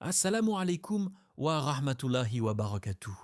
Assalamu alaikum wa rahmatullahi wa barakatuh.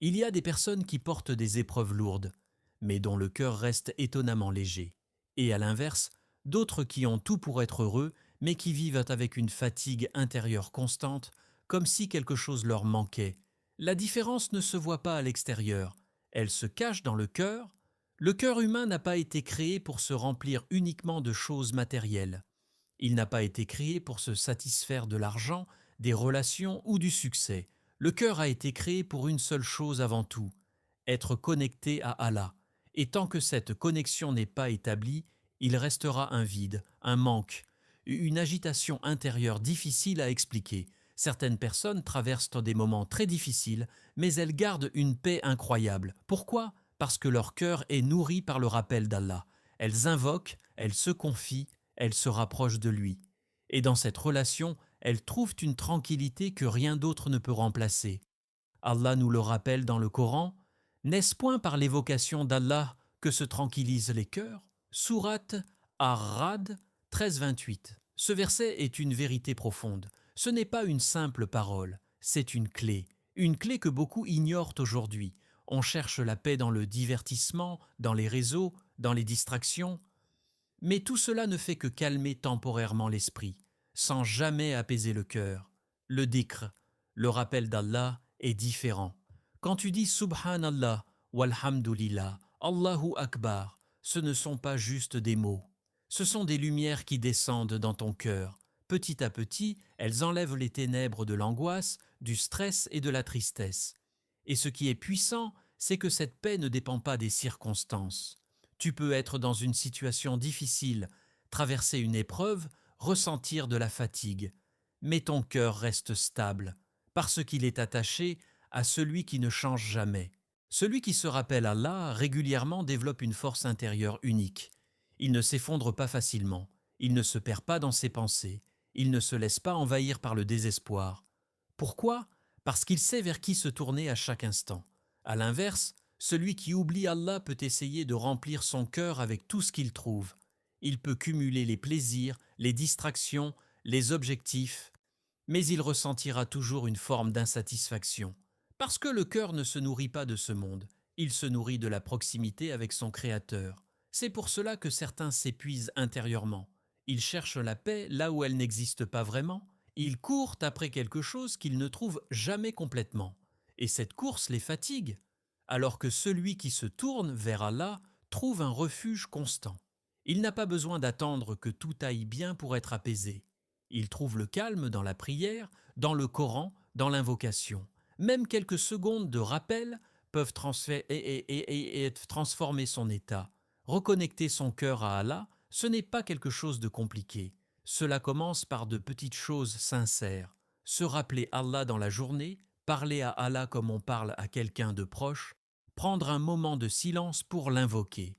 Il y a des personnes qui portent des épreuves lourdes, mais dont le cœur reste étonnamment léger. Et à l'inverse, d'autres qui ont tout pour être heureux, mais qui vivent avec une fatigue intérieure constante, comme si quelque chose leur manquait. La différence ne se voit pas à l'extérieur, elle se cache dans le cœur. Le cœur humain n'a pas été créé pour se remplir uniquement de choses matérielles. Il n'a pas été créé pour se satisfaire de l'argent, des relations ou du succès. Le cœur a été créé pour une seule chose avant tout, être connecté à Allah. Et tant que cette connexion n'est pas établie, il restera un vide, un manque, une agitation intérieure difficile à expliquer. Certaines personnes traversent des moments très difficiles, mais elles gardent une paix incroyable. Pourquoi? Parce que leur cœur est nourri par le rappel d'Allah. Elles invoquent, elles se confient, elles se rapprochent de lui. Et dans cette relation, elles trouvent une tranquillité que rien d'autre ne peut remplacer. Allah nous le rappelle dans le Coran. N'est-ce point par l'évocation d'Allah que se tranquillisent les cœurs? Sourate Ar-Ra'd 13-28. Ce verset est une vérité profonde. Ce n'est pas une simple parole, c'est une clé que beaucoup ignorent aujourd'hui. On cherche la paix dans le divertissement, dans les réseaux, dans les distractions, mais tout cela ne fait que calmer temporairement l'esprit, sans jamais apaiser le cœur. Le dhikr, le rappel d'Allah, est différent. Quand tu dis Subhanallah, Walhamdulillah, Allahu Akbar, ce ne sont pas juste des mots. Ce sont des lumières qui descendent dans ton cœur. Petit à petit, elles enlèvent les ténèbres de l'angoisse, du stress et de la tristesse. Et ce qui est puissant, c'est que cette paix ne dépend pas des circonstances. Tu peux être dans une situation difficile, traverser une épreuve, ressentir de la fatigue, mais ton cœur reste stable, parce qu'il est attaché à celui qui ne change jamais. Celui qui se rappelle Allah régulièrement développe une force intérieure unique. Il ne s'effondre pas facilement, il ne se perd pas dans ses pensées, il ne se laisse pas envahir par le désespoir. Pourquoi? Parce qu'il sait vers qui se tourner à chaque instant. À l'inverse, celui qui oublie Allah peut essayer de remplir son cœur avec tout ce qu'il trouve. Il peut cumuler les plaisirs, les distractions, les objectifs, mais il ressentira toujours une forme d'insatisfaction. Parce que le cœur ne se nourrit pas de ce monde, il se nourrit de la proximité avec son Créateur. C'est pour cela que certains s'épuisent intérieurement. Ils cherchent la paix là où elle n'existe pas vraiment. Ils courent après quelque chose qu'ils ne trouvent jamais complètement. Et cette course les fatigue, alors que celui qui se tourne vers Allah trouve un refuge constant. Il n'a pas besoin d'attendre que tout aille bien pour être apaisé. Il trouve le calme dans la prière, dans le Coran, dans l'invocation. Même quelques secondes de rappel peuvent transformer son état. Reconnecter son cœur à Allah, ce n'est pas quelque chose de compliqué. Cela commence par de petites choses sincères. Se rappeler Allah dans la journée, parler à Allah comme on parle à quelqu'un de proche, prendre un moment de silence pour l'invoquer.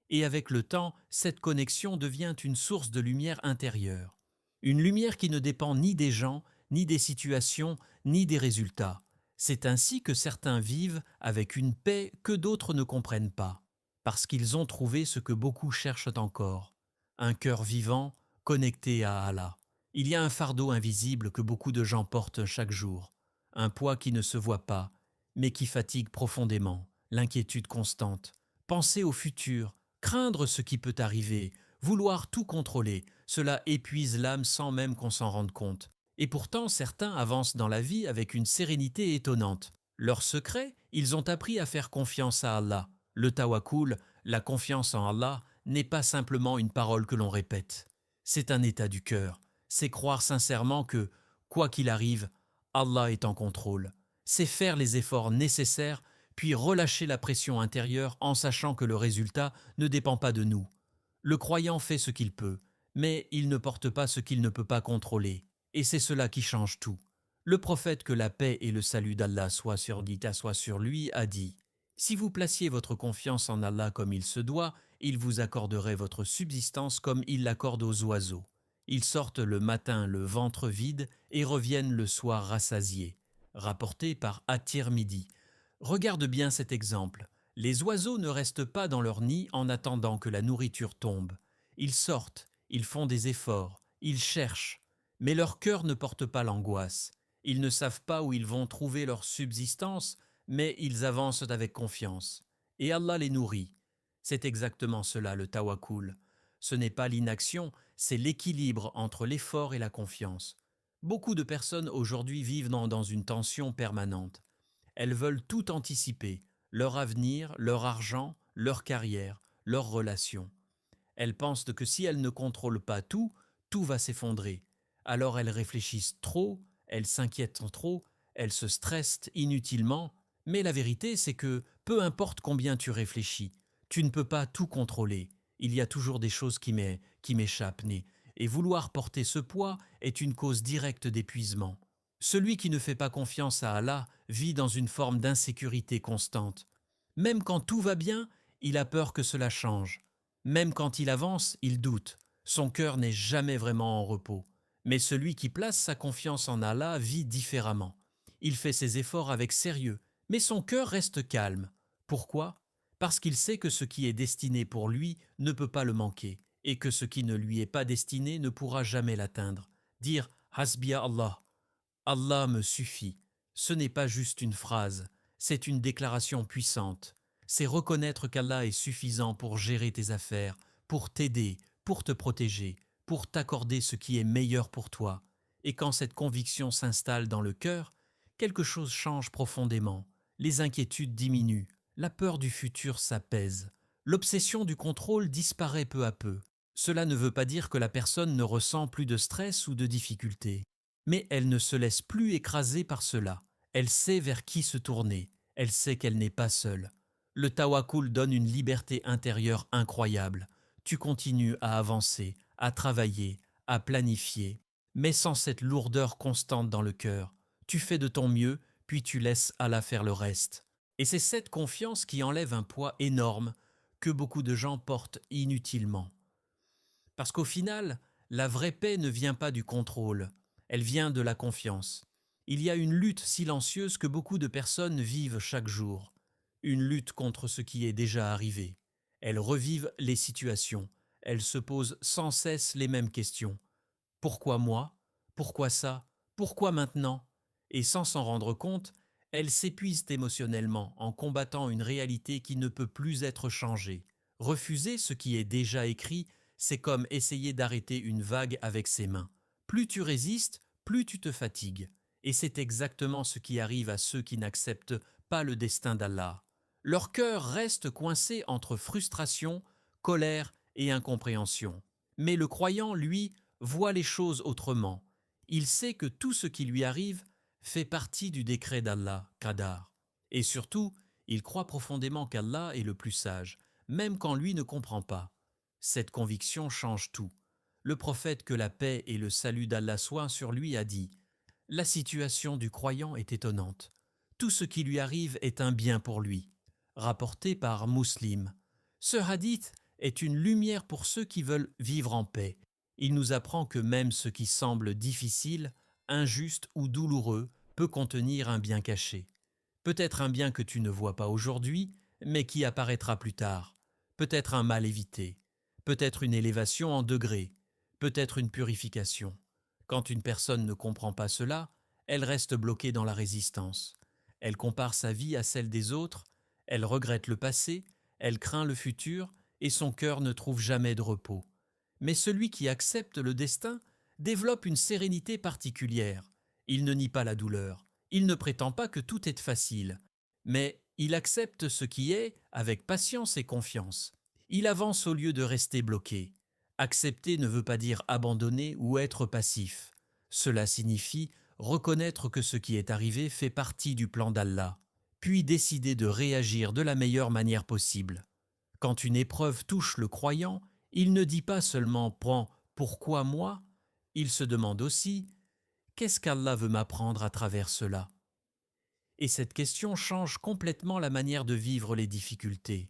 Et avec le temps, cette connexion devient une source de lumière intérieure. Une lumière qui ne dépend ni des gens, ni des situations, ni des résultats. C'est ainsi que certains vivent avec une paix que d'autres ne comprennent pas, parce qu'ils ont trouvé ce que beaucoup cherchent encore, un cœur vivant, connecté à Allah. Il y a un fardeau invisible que beaucoup de gens portent chaque jour, un poids qui ne se voit pas, mais qui fatigue profondément, l'inquiétude constante, penser au futur, craindre ce qui peut arriver, vouloir tout contrôler, cela épuise l'âme sans même qu'on s'en rende compte. Et pourtant, certains avancent dans la vie avec une sérénité étonnante. Leur secret, ils ont appris à faire confiance à Allah. Le tawakkul, la confiance en Allah, n'est pas simplement une parole que l'on répète. C'est un état du cœur. C'est croire sincèrement que, quoi qu'il arrive, Allah est en contrôle. C'est faire les efforts nécessaires, puis relâcher la pression intérieure en sachant que le résultat ne dépend pas de nous. Le croyant fait ce qu'il peut, mais il ne porte pas ce qu'il ne peut pas contrôler. Et c'est cela qui change tout. Le prophète, que la paix et le salut d'Allah soient sur lui, a dit « Si vous placiez votre confiance en Allah comme il se doit, il vous accorderait votre subsistance comme il l'accorde aux oiseaux. Ils sortent le matin le ventre vide et reviennent le soir rassasiés. » Rapporté par At-Tirmidhi. Regarde bien cet exemple. Les oiseaux ne restent pas dans leur nid en attendant que la nourriture tombe. Ils sortent, ils font des efforts, ils cherchent, mais leur cœur ne porte pas l'angoisse. Ils ne savent pas où ils vont trouver leur subsistance, mais ils avancent avec confiance. Et Allah les nourrit. C'est exactement cela le tawakkul. Ce n'est pas l'inaction, c'est l'équilibre entre l'effort et la confiance. Beaucoup de personnes aujourd'hui vivent dans une tension permanente. Elles veulent tout anticiper, leur avenir, leur argent, leur carrière, leurs relations. Elles pensent que si elles ne contrôlent pas tout, tout va s'effondrer. Alors elles réfléchissent trop, elles s'inquiètent trop, elles se stressent inutilement. Mais la vérité, c'est que peu importe combien tu réfléchis, tu ne peux pas tout contrôler. Il y a toujours des choses qui m'échappent, et vouloir porter ce poids est une cause directe d'épuisement. Celui qui ne fait pas confiance à Allah vit dans une forme d'insécurité constante. Même quand tout va bien, il a peur que cela change. Même quand il avance, il doute. Son cœur n'est jamais vraiment en repos. Mais celui qui place sa confiance en Allah vit différemment. Il fait ses efforts avec sérieux, mais son cœur reste calme. Pourquoi ? Parce qu'il sait que ce qui est destiné pour lui ne peut pas le manquer, et que ce qui ne lui est pas destiné ne pourra jamais l'atteindre. Dire « Hasbiya Allah », Allah me suffit, ce n'est pas juste une phrase, c'est une déclaration puissante. C'est reconnaître qu'Allah est suffisant pour gérer tes affaires, pour t'aider, pour te protéger, pour t'accorder ce qui est meilleur pour toi. Et quand cette conviction s'installe dans le cœur, quelque chose change profondément. Les inquiétudes diminuent, la peur du futur s'apaise, l'obsession du contrôle disparaît peu à peu. Cela ne veut pas dire que la personne ne ressent plus de stress ou de difficultés. Mais elle ne se laisse plus écraser par cela. Elle sait vers qui se tourner. Elle sait qu'elle n'est pas seule. Le tawakkul donne une liberté intérieure incroyable. Tu continues à avancer, à travailler, à planifier, mais sans cette lourdeur constante dans le cœur. Tu fais de ton mieux, puis tu laisses Allah faire le reste. Et c'est cette confiance qui enlève un poids énorme que beaucoup de gens portent inutilement. Parce qu'au final, la vraie paix ne vient pas du contrôle, elle vient de la confiance. Il y a une lutte silencieuse que beaucoup de personnes vivent chaque jour, une lutte contre ce qui est déjà arrivé. Elles revivent les situations, elles se posent sans cesse les mêmes questions. Pourquoi moi ? Pourquoi ça ? Pourquoi maintenant ? Et sans s'en rendre compte, elles s'épuisent émotionnellement en combattant une réalité qui ne peut plus être changée. Refuser ce qui est déjà écrit, c'est comme essayer d'arrêter une vague avec ses mains. Plus tu résistes, plus tu te fatigues. Et c'est exactement ce qui arrive à ceux qui n'acceptent pas le destin d'Allah. Leur cœur reste coincé entre frustration, colère et incompréhension. Mais le croyant, lui, voit les choses autrement. Il sait que tout ce qui lui arrive fait partie du décret d'Allah, Qadar. Et surtout, il croit profondément qu'Allah est le plus sage, même quand lui ne comprend pas. Cette conviction change tout. Le prophète, que la paix et le salut d'Allah soient sur lui, a dit « La situation du croyant est étonnante. Tout ce qui lui arrive est un bien pour lui. » Rapporté par Muslim. Ce hadith est une lumière pour ceux qui veulent vivre en paix. Il nous apprend que même ce qui semble difficile, injuste ou douloureux peut contenir un bien caché. Peut-être un bien que tu ne vois pas aujourd'hui, mais qui apparaîtra plus tard. Peut-être un mal évité. Peut-être une élévation en degrés. Peut-être une purification. Quand une personne ne comprend pas cela, elle reste bloquée dans la résistance. Elle compare sa vie à celle des autres, elle regrette le passé, elle craint le futur et son cœur ne trouve jamais de repos. Mais celui qui accepte le destin développe une sérénité particulière. Il ne nie pas la douleur, il ne prétend pas que tout est facile, mais il accepte ce qui est avec patience et confiance. Il avance au lieu de rester bloqué. Accepter ne veut pas dire abandonner ou être passif. Cela signifie reconnaître que ce qui est arrivé fait partie du plan d'Allah, puis décider de réagir de la meilleure manière possible. Quand une épreuve touche le croyant, il ne dit pas seulement « pourquoi moi ?», il se demande aussi « qu'est-ce qu'Allah veut m'apprendre à travers cela ?» Et cette question change complètement la manière de vivre les difficultés.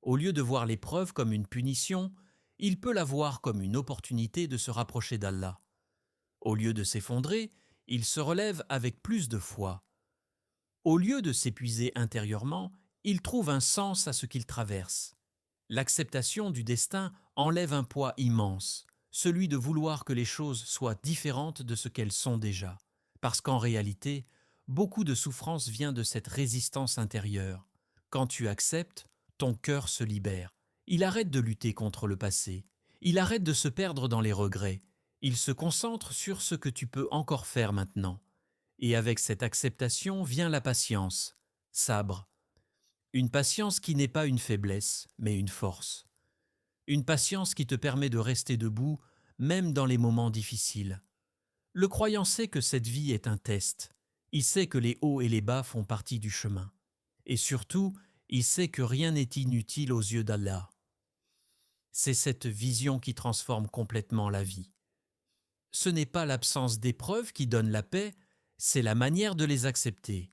Au lieu de voir l'épreuve comme une punition, il peut la voir comme une opportunité de se rapprocher d'Allah. Au lieu de s'effondrer, il se relève avec plus de foi. Au lieu de s'épuiser intérieurement, il trouve un sens à ce qu'il traverse. L'acceptation du destin enlève un poids immense, celui de vouloir que les choses soient différentes de ce qu'elles sont déjà. Parce qu'en réalité, beaucoup de souffrance vient de cette résistance intérieure. Quand tu acceptes, ton cœur se libère. Il arrête de lutter contre le passé. Il arrête de se perdre dans les regrets. Il se concentre sur ce que tu peux encore faire maintenant. Et avec cette acceptation vient la patience, sabre. Une patience qui n'est pas une faiblesse, mais une force. Une patience qui te permet de rester debout, même dans les moments difficiles. Le croyant sait que cette vie est un test. Il sait que les hauts et les bas font partie du chemin. Et surtout, il sait que rien n'est inutile aux yeux d'Allah. C'est cette vision qui transforme complètement la vie. Ce n'est pas l'absence d'épreuves qui donne la paix, c'est la manière de les accepter.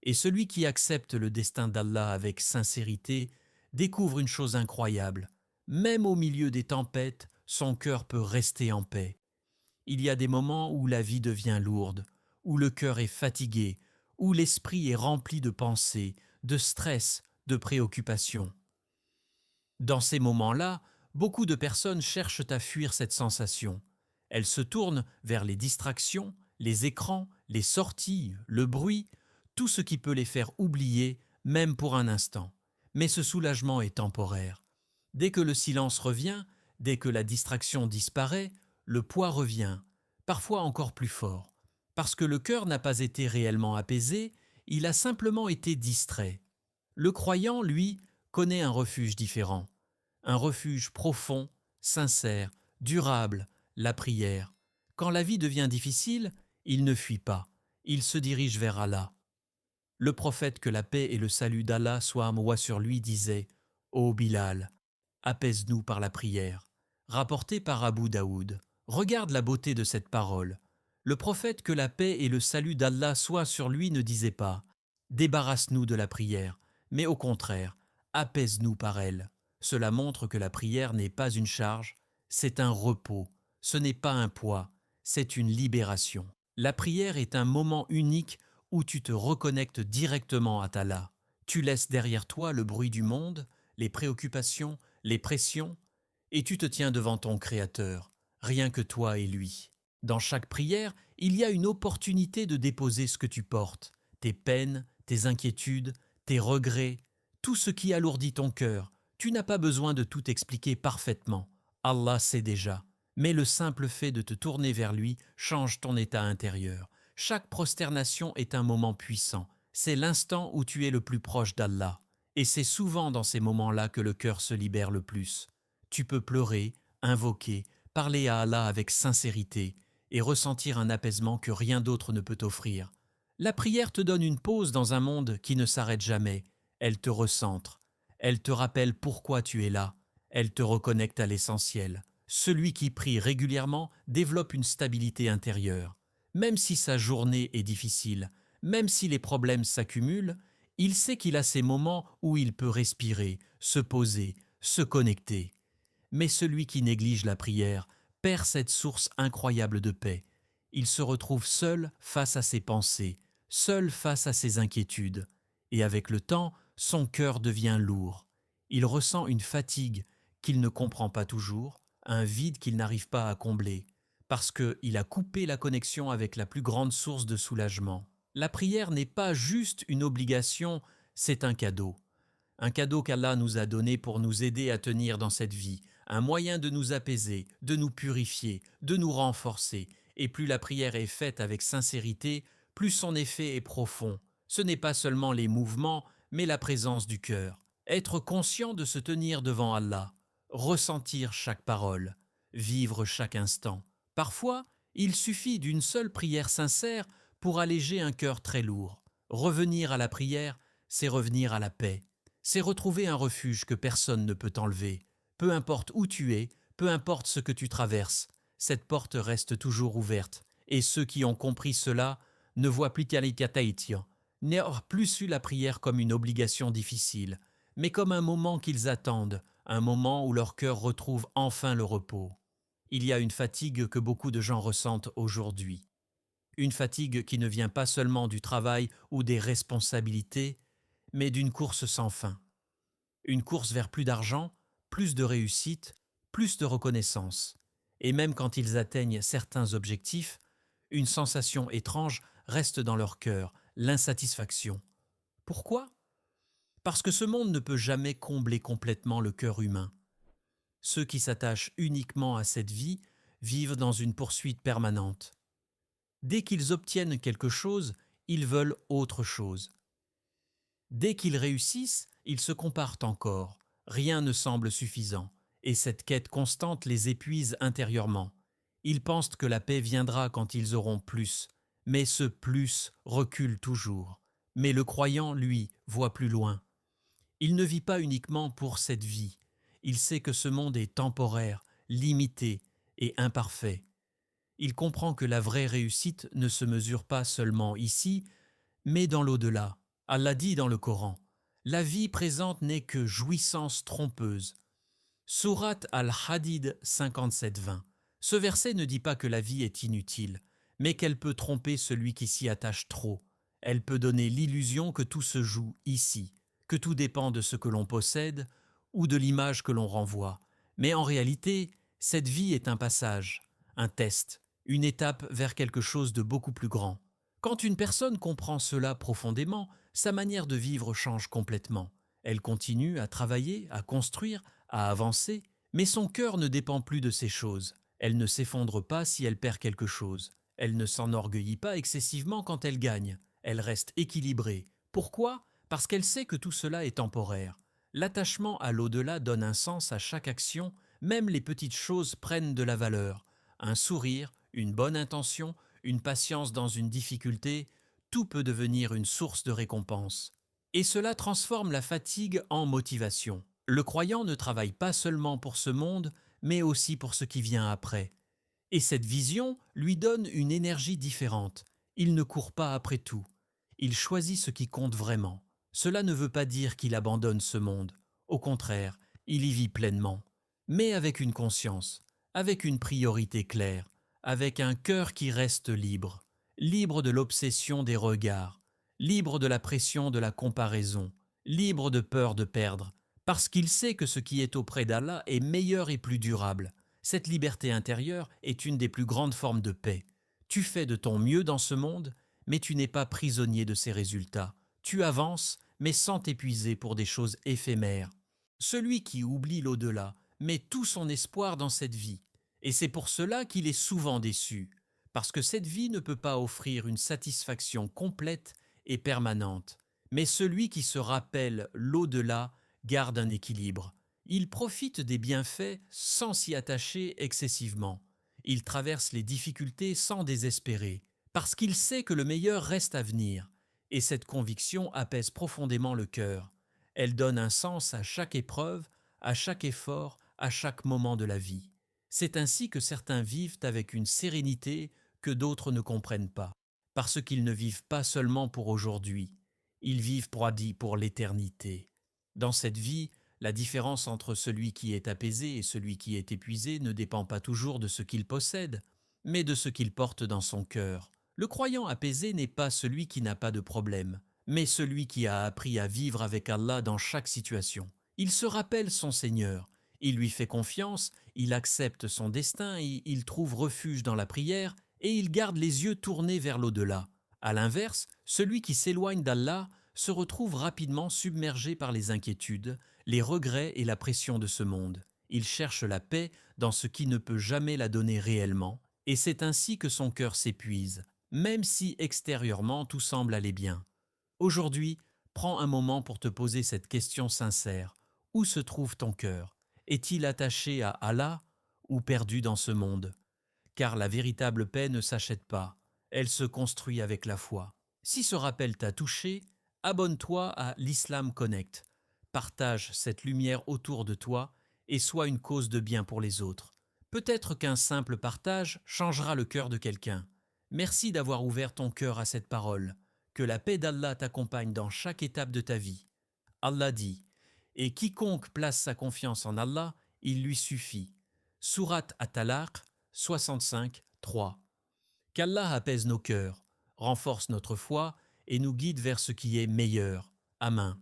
Et celui qui accepte le destin d'Allah avec sincérité découvre une chose incroyable. Même au milieu des tempêtes, son cœur peut rester en paix. Il y a des moments où la vie devient lourde, où le cœur est fatigué, où l'esprit est rempli de pensées, de stress, de préoccupations. Dans ces moments-là, beaucoup de personnes cherchent à fuir cette sensation. Elles se tournent vers les distractions, les écrans, les sorties, le bruit, tout ce qui peut les faire oublier, même pour un instant. Mais ce soulagement est temporaire. Dès que le silence revient, dès que la distraction disparaît, le poids revient, parfois encore plus fort. Parce que le cœur n'a pas été réellement apaisé, il a simplement été distrait. Le croyant, lui, connaît un refuge différent. Un refuge profond, sincère, durable, la prière. Quand la vie devient difficile, il ne fuit pas, il se dirige vers Allah. Le prophète, que la paix et le salut d'Allah soient sur lui, disait « Ô Bilal, apaise-nous par la prière ». Rapporté par Abu Daoud. Regarde la beauté de cette parole. Le prophète, que la paix et le salut d'Allah soient sur lui, ne disait pas « Débarrasse-nous de la prière », mais au contraire « Apaise-nous par elle ». Cela montre que la prière n'est pas une charge, c'est un repos, ce n'est pas un poids, c'est une libération. La prière est un moment unique où tu te reconnectes directement à Allah. Tu laisses derrière toi le bruit du monde, les préoccupations, les pressions, et tu te tiens devant ton Créateur, rien que toi et lui. Dans chaque prière, il y a une opportunité de déposer ce que tu portes, tes peines, tes inquiétudes, tes regrets, tout ce qui alourdit ton cœur. Tu n'as pas besoin de tout expliquer parfaitement. Allah sait déjà. Mais le simple fait de te tourner vers lui change ton état intérieur. Chaque prosternation est un moment puissant. C'est l'instant où tu es le plus proche d'Allah. Et c'est souvent dans ces moments-là que le cœur se libère le plus. Tu peux pleurer, invoquer, parler à Allah avec sincérité et ressentir un apaisement que rien d'autre ne peut offrir. La prière te donne une pause dans un monde qui ne s'arrête jamais. Elle te recentre. Elle te rappelle pourquoi tu es là. Elle te reconnecte à l'essentiel. Celui qui prie régulièrement développe une stabilité intérieure. Même si sa journée est difficile, même si les problèmes s'accumulent, il sait qu'il a ces moments où il peut respirer, se poser, se connecter. Mais celui qui néglige la prière perd cette source incroyable de paix. Il se retrouve seul face à ses pensées, seul face à ses inquiétudes. Et avec le temps, son cœur devient lourd. Il ressent une fatigue qu'il ne comprend pas toujours, un vide qu'il n'arrive pas à combler, parce qu'il a coupé la connexion avec la plus grande source de soulagement. La prière n'est pas juste une obligation, c'est un cadeau. Un cadeau qu'Allah nous a donné pour nous aider à tenir dans cette vie, un moyen de nous apaiser, de nous purifier, de nous renforcer. Et plus la prière est faite avec sincérité, plus son effet est profond. Ce n'est pas seulement les mouvements, mais la présence du cœur. Être conscient de se tenir devant Allah, ressentir chaque parole, vivre chaque instant. Parfois, il suffit d'une seule prière sincère pour alléger un cœur très lourd. Revenir à la prière, c'est revenir à la paix. C'est retrouver un refuge que personne ne peut enlever. Peu importe où tu es, peu importe ce que tu traverses, cette porte reste toujours ouverte. Et ceux qui ont compris cela ne voient plus Talikataïtia, n'ont plus eu la prière comme une obligation difficile, mais comme un moment qu'ils attendent, un moment où leur cœur retrouve enfin le repos. Il y a une fatigue que beaucoup de gens ressentent aujourd'hui. Une fatigue qui ne vient pas seulement du travail ou des responsabilités, mais d'une course sans fin. Une course vers plus d'argent, plus de réussite, plus de reconnaissance. Et même quand ils atteignent certains objectifs, Une sensation étrange reste dans leur cœur, l'insatisfaction. Pourquoi? Parce que ce monde ne peut jamais combler complètement le cœur humain. Ceux qui s'attachent uniquement à cette vie vivent dans une poursuite permanente. Dès qu'ils obtiennent quelque chose, ils veulent autre chose. Dès qu'ils réussissent, ils se comparent encore. Rien ne semble suffisant, et cette quête constante les épuise intérieurement. Ils pensent que la paix viendra quand ils auront plus, mais ce plus recule toujours. Mais le croyant, lui, voit plus loin. Il ne vit pas uniquement pour cette vie. Il sait que ce monde est temporaire, limité et imparfait. Il comprend que la vraie réussite ne se mesure pas seulement ici, mais dans l'au-delà. Allah dit dans le Coran, « La vie présente n'est que jouissance trompeuse. » Sourate Al-Hadid 57-20. Ce verset ne dit pas que la vie est inutile, mais qu'elle peut tromper celui qui s'y attache trop. Elle peut donner l'illusion que tout se joue ici, que tout dépend de ce que l'on possède ou de l'image que l'on renvoie. Mais en réalité, cette vie est un passage, un test, une étape vers quelque chose de beaucoup plus grand. Quand une personne comprend cela profondément, sa manière de vivre change complètement. Elle continue à travailler, à construire, à avancer, mais son cœur ne dépend plus de ces choses. Elle ne s'effondre pas si elle perd quelque chose. Elle ne s'enorgueillit pas excessivement quand elle gagne. Elle reste équilibrée. Pourquoi? Parce qu'elle sait que tout cela est temporaire. L'attachement à l'au-delà donne un sens à chaque action, même les petites choses prennent de la valeur. Un sourire, une bonne intention, une patience dans une difficulté, tout peut devenir une source de récompense. Et cela transforme la fatigue en motivation. Le croyant ne travaille pas seulement pour ce monde, mais aussi pour ce qui vient après. Et cette vision lui donne une énergie différente. Il ne court pas après tout. Il choisit ce qui compte vraiment. Cela ne veut pas dire qu'il abandonne ce monde. Au contraire, il y vit pleinement. Mais avec une conscience, avec une priorité claire, avec un cœur qui reste libre. Libre de l'obsession des regards, libre de la pression de la comparaison, libre de peur de perdre, parce qu'il sait que ce qui est auprès d'Allah est meilleur et plus durable. Cette liberté intérieure est une des plus grandes formes de paix. Tu fais de ton mieux dans ce monde, mais tu n'es pas prisonnier de ses résultats. Tu avances, mais sans t'épuiser pour des choses éphémères. Celui qui oublie l'au-delà met tout son espoir dans cette vie, et c'est pour cela qu'il est souvent déçu, parce que cette vie ne peut pas offrir une satisfaction complète et permanente. Mais celui qui se rappelle l'au-delà garde un équilibre. Il profite des bienfaits sans s'y attacher excessivement. Il traverse les difficultés sans désespérer, parce qu'il sait que le meilleur reste à venir. Et cette conviction apaise profondément le cœur. Elle donne un sens à chaque épreuve, à chaque effort, à chaque moment de la vie. C'est ainsi que certains vivent avec une sérénité que d'autres ne comprennent pas, parce qu'ils ne vivent pas seulement pour aujourd'hui, ils vivent pour l'éternité. Dans cette vie, la différence entre celui qui est apaisé et celui qui est épuisé ne dépend pas toujours de ce qu'il possède, mais de ce qu'il porte dans son cœur. Le croyant apaisé n'est pas celui qui n'a pas de problème, mais celui qui a appris à vivre avec Allah dans chaque situation. Il se rappelle son Seigneur, il lui fait confiance, il accepte son destin et il trouve refuge dans la prière et il garde les yeux tournés vers l'au-delà. À l'inverse, celui qui s'éloigne d'Allah se retrouve rapidement submergé par les inquiétudes, les regrets et la pression de ce monde. Il cherche la paix dans ce qui ne peut jamais la donner réellement, et c'est ainsi que son cœur s'épuise, même si extérieurement tout semble aller bien. Aujourd'hui, prends un moment pour te poser cette question sincère. Où se trouve ton cœur? Est-il attaché à Allah ou perdu dans ce monde? Car la véritable paix ne s'achète pas, elle se construit avec la foi. Si ce rappel t'a touché, abonne-toi à l'Islam Connect. Partage cette lumière autour de toi et sois une cause de bien pour les autres. Peut-être qu'un simple partage changera le cœur de quelqu'un. Merci d'avoir ouvert ton cœur à cette parole. Que la paix d'Allah t'accompagne dans chaque étape de ta vie. Allah dit « Et quiconque place sa confiance en Allah, il lui suffit. » Sourate At-Talaq 65, 3. Qu'Allah apaise nos cœurs, renforce notre foi et nous guide vers ce qui est meilleur. Amen.